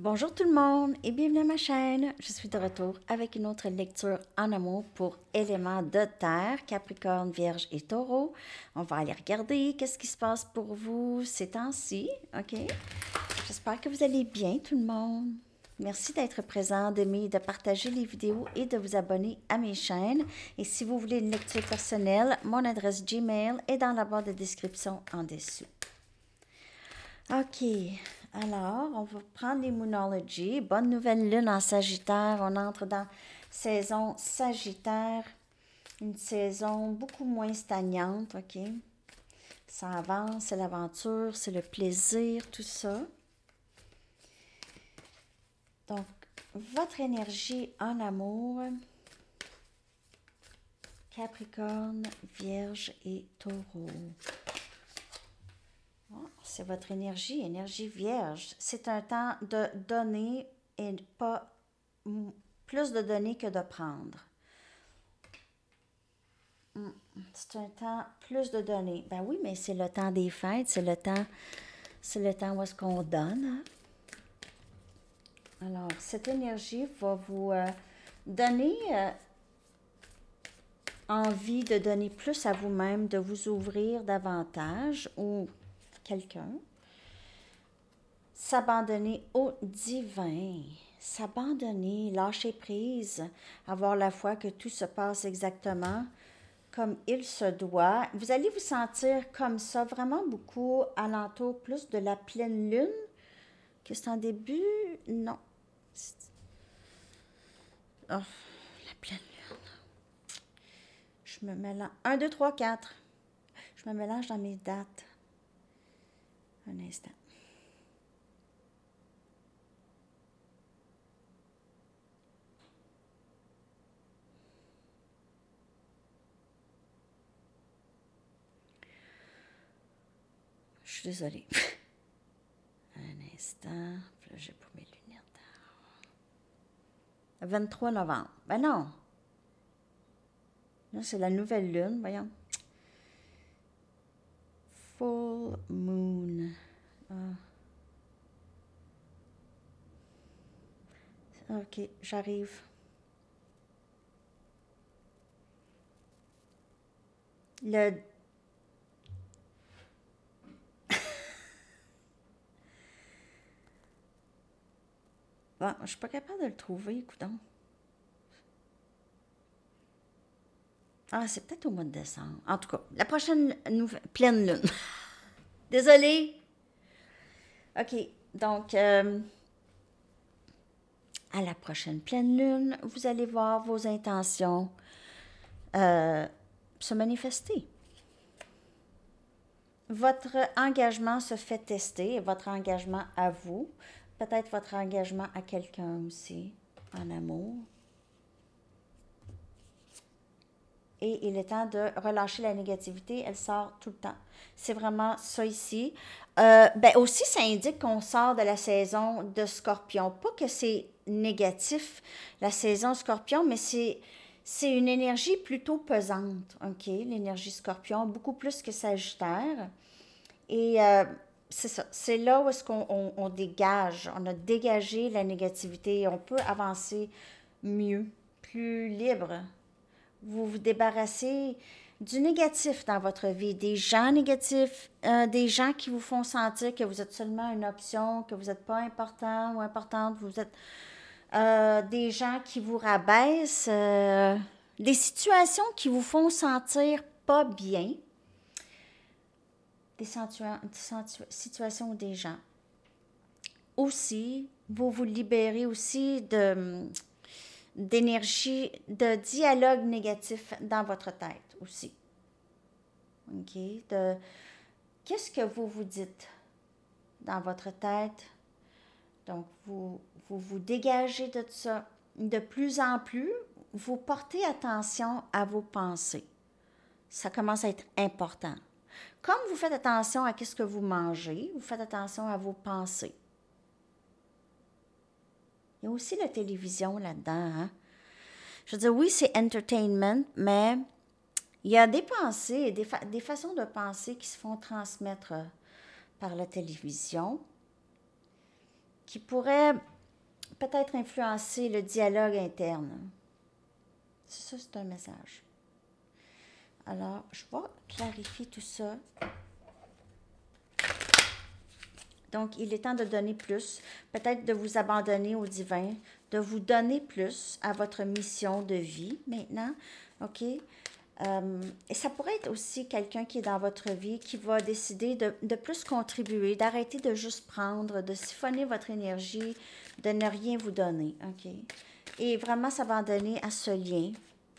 Bonjour tout le monde et bienvenue à ma chaîne. Je suis de retour avec une autre lecture en amour pour éléments de terre, Capricorne, Vierge et Taureau. On va aller regarder qu'est-ce qui se passe pour vous ces temps-ci, ok? J'espère que vous allez bien tout le monde. Merci d'être présent, d'aimer, de partager les vidéos et de vous abonner à mes chaînes. Et si vous voulez une lecture personnelle, mon adresse Gmail est dans la barre de description en dessous. OK. Alors, on va prendre les Moonology. Bonne nouvelle lune en Sagittaire. On entre dans saison Sagittaire. Une saison beaucoup moins stagnante, OK? Ça avance, c'est l'aventure, c'est le plaisir, tout ça. Donc, votre énergie en amour, Capricorne, Vierge et Taureau. C'est votre énergie, énergie vierge. C'est un temps de donner et pas plus de donner que de prendre. C'est un temps plus de donner. Ben oui, mais c'est le temps des fêtes, c'est le temps où est-ce qu'on donne. Hein? Alors, cette énergie va vous donner envie de donner plus à vous-même, de vous ouvrir davantage ou quelqu'un. S'abandonner au divin, s'abandonner, lâcher prise, avoir la foi que tout se passe exactement comme il se doit. Vous allez vous sentir comme ça vraiment beaucoup alentour plus de la pleine lune que c'est en début. Non. Oh, la pleine lune. Je me mélange. 1, 2, 3, 4. Je me mélange dans mes dates. Un instant. Je suis désolée. Un instant. Là, j'ai pas mes lunettes. 23 novembre. Ben non. Là, c'est la nouvelle lune, voyons. Full moon. OK, j'arrive. Le... Bon, je suis pas capable de le trouver, écoutons. Ah, c'est peut-être au mois de décembre. En tout cas, la prochaine pleine lune. Désolée. OK, donc, à la prochaine pleine lune, vous allez voir vos intentions se manifester. Votre engagement se fait tester, votre engagement à vous, peut-être votre engagement à quelqu'un aussi, en amour. Et il est temps de relâcher la négativité, elle sort tout le temps. C'est vraiment ça ici. Ben aussi, ça indique qu'on sort de la saison de Scorpion. Pas que c'est négatif, la saison Scorpion, mais c'est une énergie plutôt pesante, OK? L'énergie Scorpion, beaucoup plus que Sagittaire. Et c'est ça, c'est là où est-ce qu'on dégage, on a dégagé la négativité, on peut avancer mieux, plus libre. Vous vous débarrassez du négatif dans votre vie, des gens négatifs, des gens qui vous font sentir que vous êtes seulement une option, que vous n'êtes pas important ou importante, vous êtes des gens qui vous rabaissent, des situations qui vous font sentir pas bien, des situations ou des gens. Aussi, vous vous libérez aussi d'énergie, de dialogue négatif dans votre tête aussi. OK? Qu'est-ce que vous vous dites dans votre tête? Donc, vous dégagez de ça. De plus en plus, vous portez attention à vos pensées. Ça commence à être important. Comme vous faites attention à ce que vous mangez, vous faites attention à vos pensées. Il y a aussi la télévision là-dedans. Hein? Je veux dire, oui, c'est entertainment, mais il y a des pensées, des façons de penser qui se font transmettre par la télévision qui pourrait peut-être influencer le dialogue interne. C'est ça, c'est un message. Alors, je vais clarifier tout ça. Donc, il est temps de donner plus, peut-être de vous abandonner au divin, de vous donner plus à votre mission de vie maintenant, OK? Et ça pourrait être aussi quelqu'un qui est dans votre vie qui va décider de plus contribuer, d'arrêter de juste prendre, de siphonner votre énergie, de ne rien vous donner, OK? Et vraiment s'abandonner à ce lien,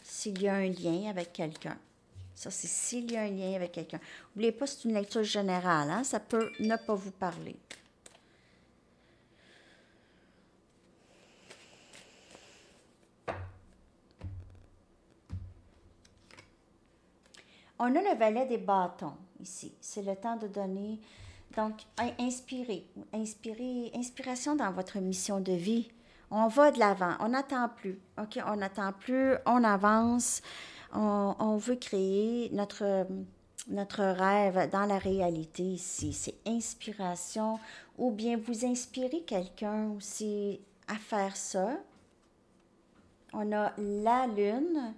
s'il y a un lien avec quelqu'un. Ça, c'est s'il y a un lien avec quelqu'un. N'oubliez pas, c'est une lecture générale, hein? Ça peut ne pas vous parler. On a le valet des bâtons ici. C'est le temps de donner. Donc, inspiration dans votre mission de vie. On va de l'avant. On n'attend plus. OK? On n'attend plus. On avance. On veut créer notre rêve dans la réalité ici. C'est inspiration. Ou bien vous inspirez quelqu'un aussi à faire ça. On a la lune.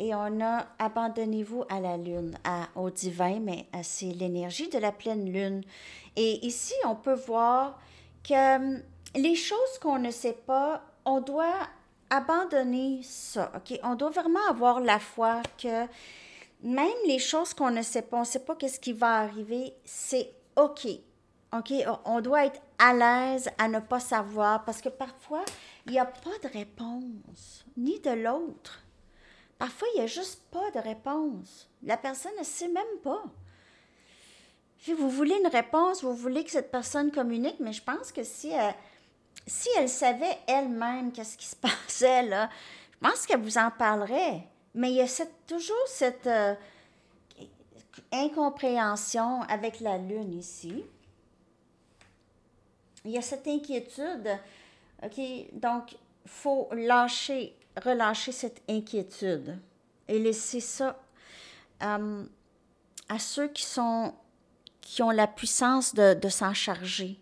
Et on a abandonnez-vous à la lune, au divin, mais c'est l'énergie de la pleine lune. Et ici, on peut voir que les choses qu'on ne sait pas, on doit abandonner ça. OK? On doit vraiment avoir la foi que même les choses qu'on ne sait pas, on ne sait pas qu'est-ce qui va arriver, c'est OK. OK? On doit être à l'aise à ne pas savoir parce que parfois, il n'y a pas de réponse, ni de l'autre. Parfois, il n'y a juste pas de réponse. La personne ne sait même pas. Puis vous voulez une réponse, vous voulez que cette personne communique, mais je pense que si elle savait elle-même qu'est-ce qui se passait, là, je pense qu'elle vous en parlerait. Mais il y a toujours cette incompréhension avec la lune ici. Il y a cette inquiétude. OK? Donc, il faut relâcher cette inquiétude et laisser ça à ceux qui ont la puissance de s'en charger.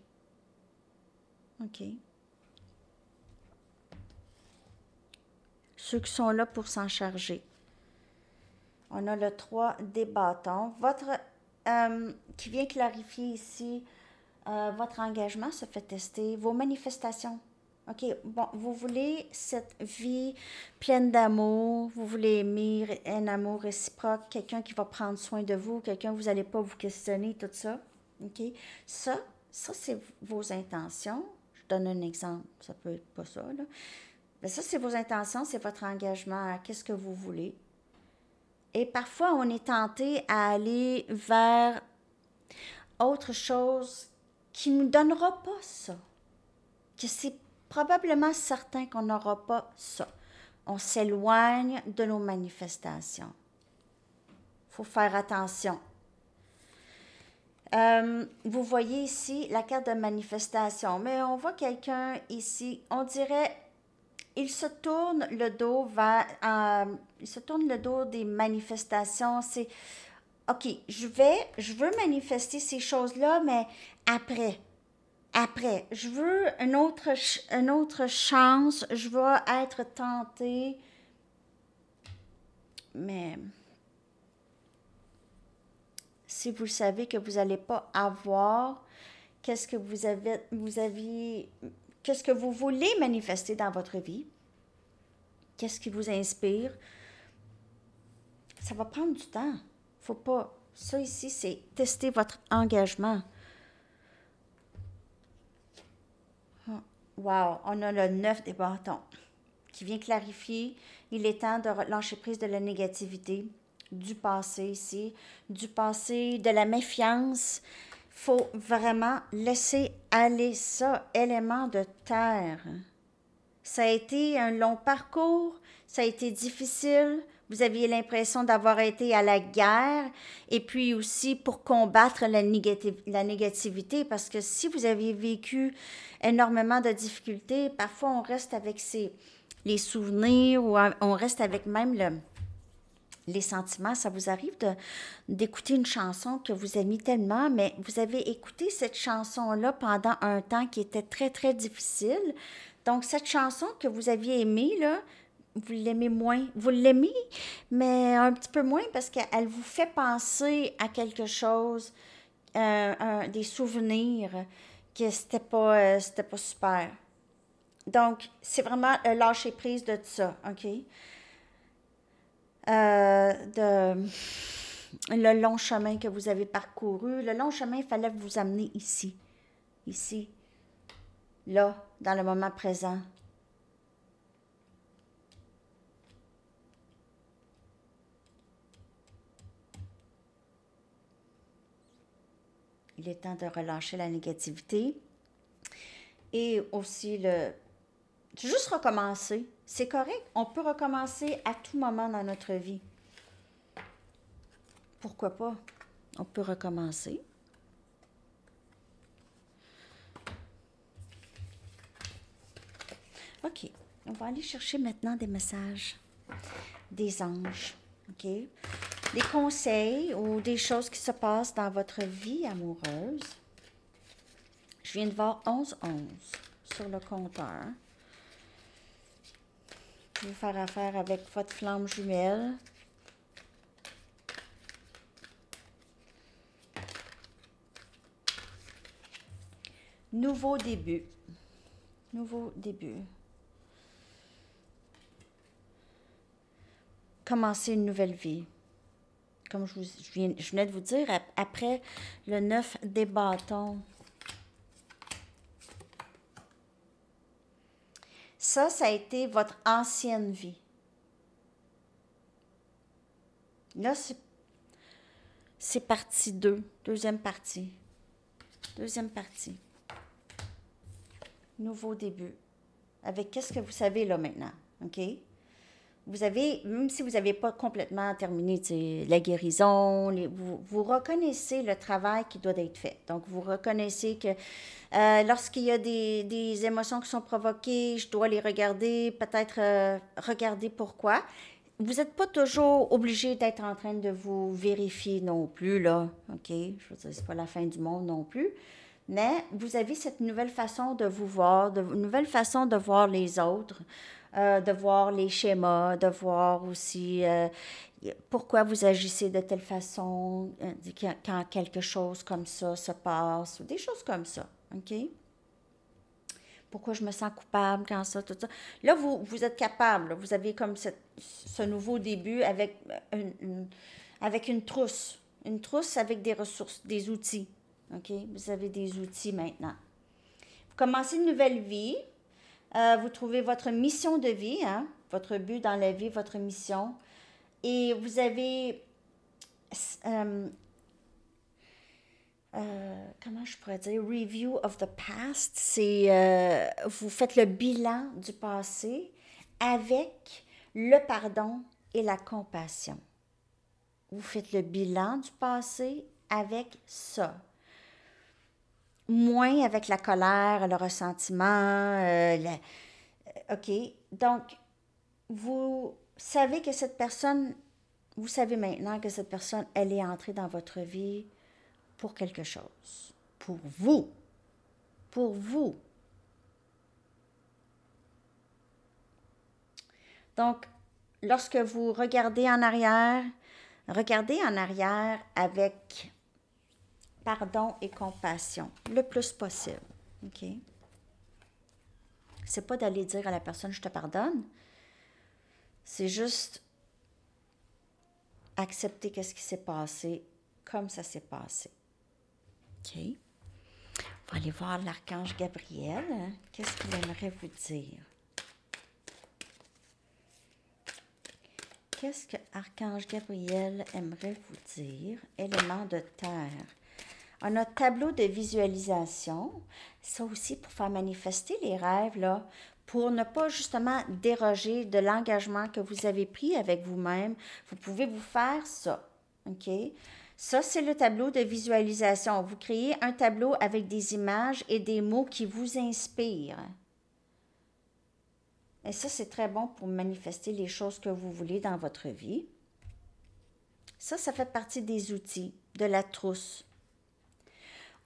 OK. Ceux qui sont là pour s'en charger. On a le 3 des bâtons. Qui vient clarifier ici, votre engagement se fait tester, vos manifestations. OK, bon, vous voulez cette vie pleine d'amour, vous voulez aimer un amour réciproque, quelqu'un qui va prendre soin de vous, quelqu'un que vous n'allez pas vous questionner, tout ça. OK, ça c'est vos intentions. Je donne un exemple, ça peut être pas ça, là. Mais ça, c'est vos intentions, c'est votre engagement, qu'est-ce que vous voulez. Et parfois, on est tenté à aller vers autre chose qui ne nous donnera pas ça, que c'est probablement certain qu'on n'aura pas ça. On s'éloigne de nos manifestations. Il faut faire attention. Vous voyez ici la carte de manifestation, mais on voit quelqu'un ici, on dirait, il se tourne le dos des manifestations. C'est, OK, je veux manifester ces choses-là, mais après, je veux une autre chance, je veux être tentée, mais si vous savez que vous n'allez pas avoir, qu'est-ce que qu'est-ce que vous voulez manifester dans votre vie, qu'est-ce qui vous inspire, ça va prendre du temps. Faut pas, ça ici, c'est tester votre engagement. Wow, on a le 9 des bâtons qui vient clarifier. Il est temps de lâcher prise de la négativité, du passé ici, du passé, de la méfiance. Il faut vraiment laisser aller ça, élément de terre. Ça a été un long parcours, ça a été difficile. Vous aviez l'impression d'avoir été à la guerre et puis aussi pour combattre la négativité parce que si vous aviez vécu énormément de difficultés, parfois on reste avec les souvenirs ou on reste avec même les sentiments. Ça vous arrive d'écouter une chanson que vous aimez tellement, mais vous avez écouté cette chanson-là pendant un temps qui était très, très difficile. Donc, cette chanson que vous aviez aimée, là, vous l'aimez moins. Vous l'aimez, mais un petit peu moins parce qu'elle vous fait penser à quelque chose, des souvenirs, que c'était pas super. Donc, c'est vraiment lâcher prise de ça, OK? De le long chemin que vous avez parcouru. Le long chemin, il fallait vous amener ici. Ici. Là, dans le moment présent. Il est temps de relâcher la négativité. Et aussi juste recommencer. C'est correct. On peut recommencer à tout moment dans notre vie. Pourquoi pas? On peut recommencer. OK. On va aller chercher maintenant des messages des anges. OK? Des conseils ou des choses qui se passent dans votre vie amoureuse. Je viens de voir 11-11 sur le compteur. Vous pouvez faire affaire avec votre flamme jumelle. Nouveau début. Nouveau début. Commencer une nouvelle vie. Comme je venais de vous dire, après le 9 des bâtons. Ça a été votre ancienne vie. Là, c'est partie 2, deuxième partie. Deuxième partie. Nouveau début. Avec qu'est-ce que vous savez là maintenant, OK? Vous avez, même si vous n'avez pas complètement terminé la guérison, vous reconnaissez le travail qui doit être fait. Donc, vous reconnaissez que lorsqu'il y a des émotions qui sont provoquées, je dois les regarder, peut-être regarder pourquoi. Vous n'êtes pas toujours obligé d'être en train de vous vérifier non plus, là. OK? Je veux dire, c'est pas la fin du monde non plus. Mais vous avez cette nouvelle façon de vous voir, une nouvelle façon de voir les autres, de voir les schémas, de voir aussi pourquoi vous agissez de telle façon quand quelque chose comme ça se passe, ou des choses comme ça, OK? Pourquoi je me sens coupable quand ça, tout ça. Là, vous êtes capable, là, vous avez comme ce nouveau début avec avec une trousse avec des ressources, des outils, OK? Vous avez des outils maintenant. Vous commencez une nouvelle vie. Vous trouvez votre mission de vie, hein? Votre but dans la vie, votre mission. Et vous avez... comment je pourrais dire? Review of the past. C'est... vous faites le bilan du passé avec le pardon et la compassion. Vous faites le bilan du passé avec ça. Moins avec la colère, le ressentiment, OK. Donc, vous savez que cette personne, vous savez maintenant que cette personne, elle est entrée dans votre vie pour quelque chose. Pour vous. Pour vous. Donc, lorsque vous regardez en arrière avec pardon et compassion, le plus possible. OK? C'est pas d'aller dire à la personne, je te pardonne. C'est juste accepter qu'est-ce qui s'est passé comme ça s'est passé. OK? On va aller voir l'archange Gabriel. Qu'est-ce qu'il aimerait vous dire? Qu'est-ce que l'archange Gabriel aimerait vous dire? Élément de terre. On a tableau de visualisation. Ça aussi pour faire manifester les rêves, là, pour ne pas justement déroger de l'engagement que vous avez pris avec vous-même. Vous pouvez vous faire ça. OK? Ça, c'est le tableau de visualisation. Vous créez un tableau avec des images et des mots qui vous inspirent. Et ça, c'est très bon pour manifester les choses que vous voulez dans votre vie. Ça fait partie des outils, de la trousse.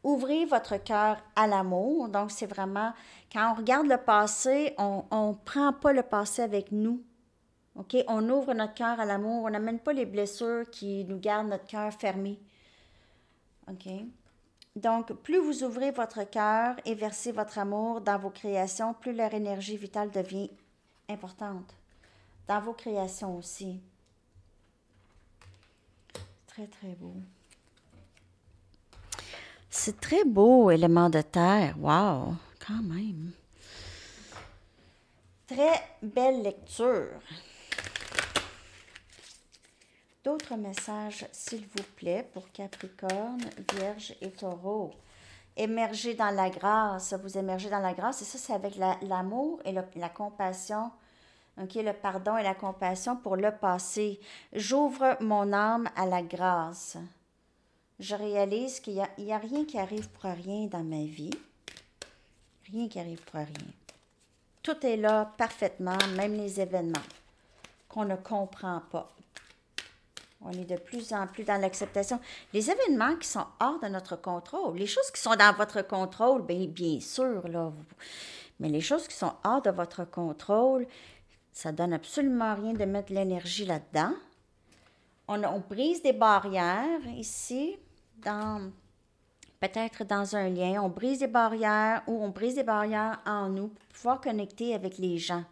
Ouvrez votre cœur à l'amour. Donc, c'est vraiment, quand on regarde le passé, on ne prend pas le passé avec nous. OK? On ouvre notre cœur à l'amour. On n'amène pas les blessures qui nous gardent notre cœur fermé. OK? Donc, plus vous ouvrez votre cœur et versez votre amour dans vos créations, plus leur énergie vitale devient importante. Dans vos créations aussi. Très, très beau. C'est très beau, élément de terre. Wow, quand même. Très belle lecture. D'autres messages, s'il vous plaît, pour Capricorne, Vierge et Taureau. Émergez dans la grâce. Vous émergez dans la grâce. Et ça, c'est avec l'amour et la compassion. OK, le pardon et la compassion pour le passé. J'ouvre mon âme à la grâce. Je réalise qu'il n'y a rien qui arrive pour rien dans ma vie. Rien qui arrive pour rien. Tout est là parfaitement, même les événements qu'on ne comprend pas. On est de plus en plus dans l'acceptation. Les événements qui sont hors de notre contrôle, les choses qui sont dans votre contrôle, bien sûr, là, mais les choses qui sont hors de votre contrôle, ça donne absolument rien de mettre l'énergie là-dedans. On brise des barrières ici, peut-être dans un lien. On brise des barrières ou on brise des barrières en nous pour pouvoir connecter avec les gens.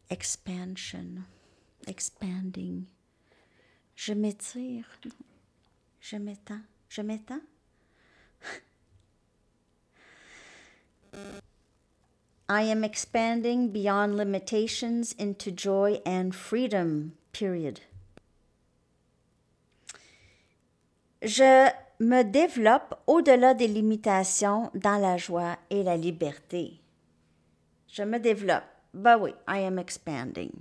Expansion, expanding. Je m'étire, je m'étends. I am expanding beyond limitations into joy and freedom, period. Je me développe au-delà des limitations dans la joie et la liberté. Je me développe. Ben oui, I am expanding.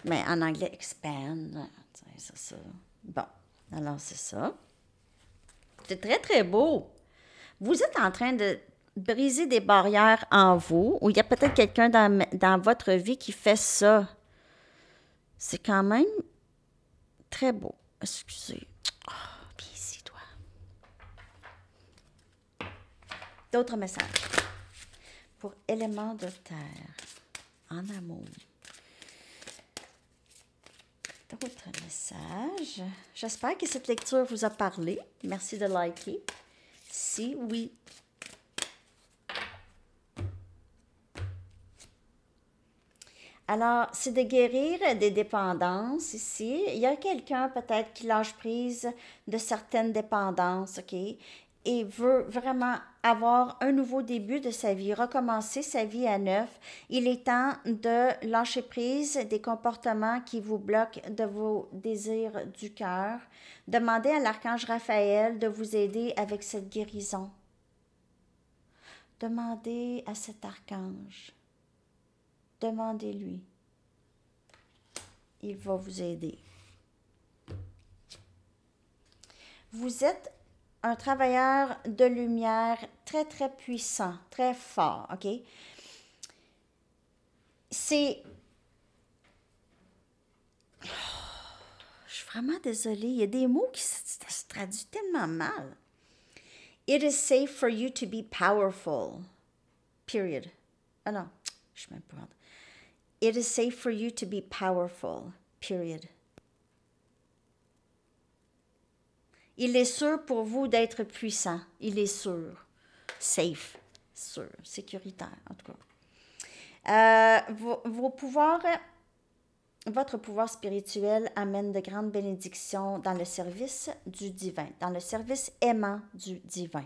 Mais en anglais, expand, c'est ça. Bon, alors c'est ça. C'est très, très beau. Vous êtes en train de briser des barrières en vous, ou il y a peut-être quelqu'un dans votre vie qui fait ça. C'est quand même très beau. Excusez. Oh, viens ici, toi. D'autres messages pour éléments de terre, en amour. D'autres messages. J'espère que cette lecture vous a parlé. Merci de liker. Si oui. Alors, c'est de guérir des dépendances ici. Il y a quelqu'un peut-être qui lâche prise de certaines dépendances, OK? Et veut vraiment avoir un nouveau début de sa vie, recommencer sa vie à neuf. Il est temps de lâcher prise des comportements qui vous bloquent de vos désirs du cœur. Demandez à l'archange Raphaël de vous aider avec cette guérison. Demandez à cet archange. Demandez-lui. Il va vous aider. Vous êtes un travailleur de lumière très, très puissant, très fort, OK? C'est... Je suis vraiment désolée. Il y a des mots qui se traduisent tellement mal. It is safe for you to be powerful. Period. Ah non, je suis même pas... It is safe for you to be powerful. Period. Il est sûr pour vous d'être puissant. Il est sûr. Safe. Sûr. Sécuritaire, en tout cas. Vos pouvoirs, votre pouvoir spirituel amène de grandes bénédictions dans le service du divin, dans le service aimant du divin.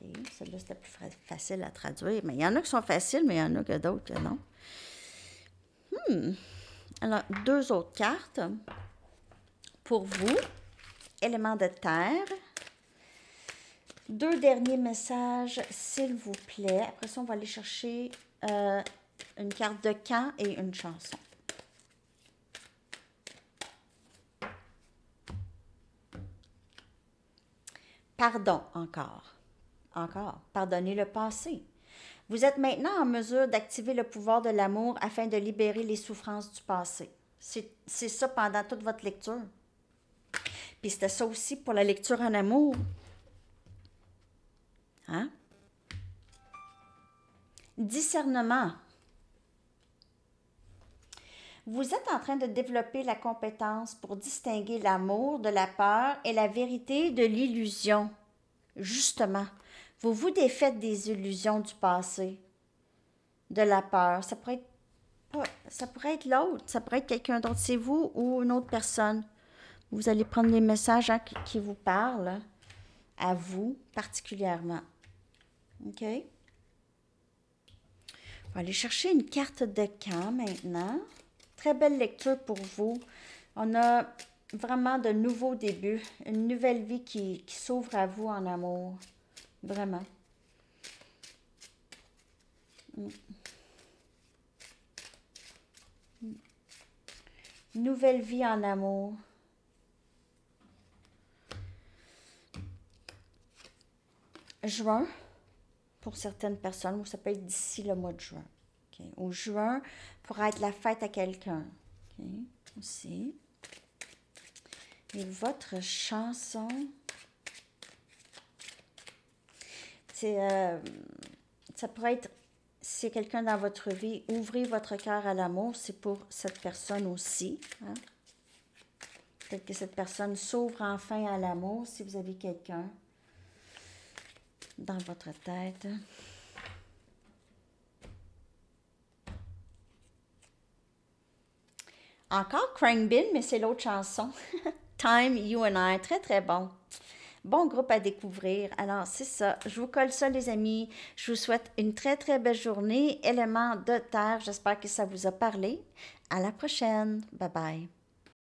OK. Celle-là, c'était plus facile à traduire. Mais il y en a qui sont faciles, mais il y en a que d'autres que non. Alors, 2 autres cartes pour vous. Éléments de terre. 2 derniers messages, s'il vous plaît. Après ça, on va aller chercher une carte de camp et une chanson. Pardon, encore. Pardonnez le passé. Vous êtes maintenant en mesure d'activer le pouvoir de l'amour afin de libérer les souffrances du passé. C'est ça pendant toute votre lecture. Puis c'était ça aussi pour la lecture en amour. Hein? Discernement. Vous êtes en train de développer la compétence pour distinguer l'amour de la peur et la vérité de l'illusion. Justement, vous vous défaites des illusions du passé, de la peur. Ça pourrait être l'autre, ça pourrait être quelqu'un d'autre, c'est vous ou une autre personne. Vous allez prendre les messages qui vous parlent, à vous particulièrement. OK? On va aller chercher une carte de camp maintenant. Très belle lecture pour vous. On a vraiment de nouveaux débuts, une nouvelle vie qui s'ouvre à vous en amour. Vraiment. Nouvelle vie en amour. Juin, pour certaines personnes, ou ça peut être d'ici le mois de juin. Okay. Au juin, pourra être la fête à quelqu'un. Okay. Aussi. Et votre chanson, ça pourrait être, c'est quelqu'un dans votre vie, ouvrez votre cœur à l'amour, c'est pour cette personne aussi. Hein? Peut-être que cette personne s'ouvre enfin à l'amour si vous avez quelqu'un dans votre tête. Encore Crangbin, mais c'est l'autre chanson. Time, You and I. Très, très bon. Bon groupe à découvrir. Alors, c'est ça. Je vous colle ça, les amis. Je vous souhaite une très, très belle journée. Élément de terre. J'espère que ça vous a parlé. À la prochaine. Bye bye.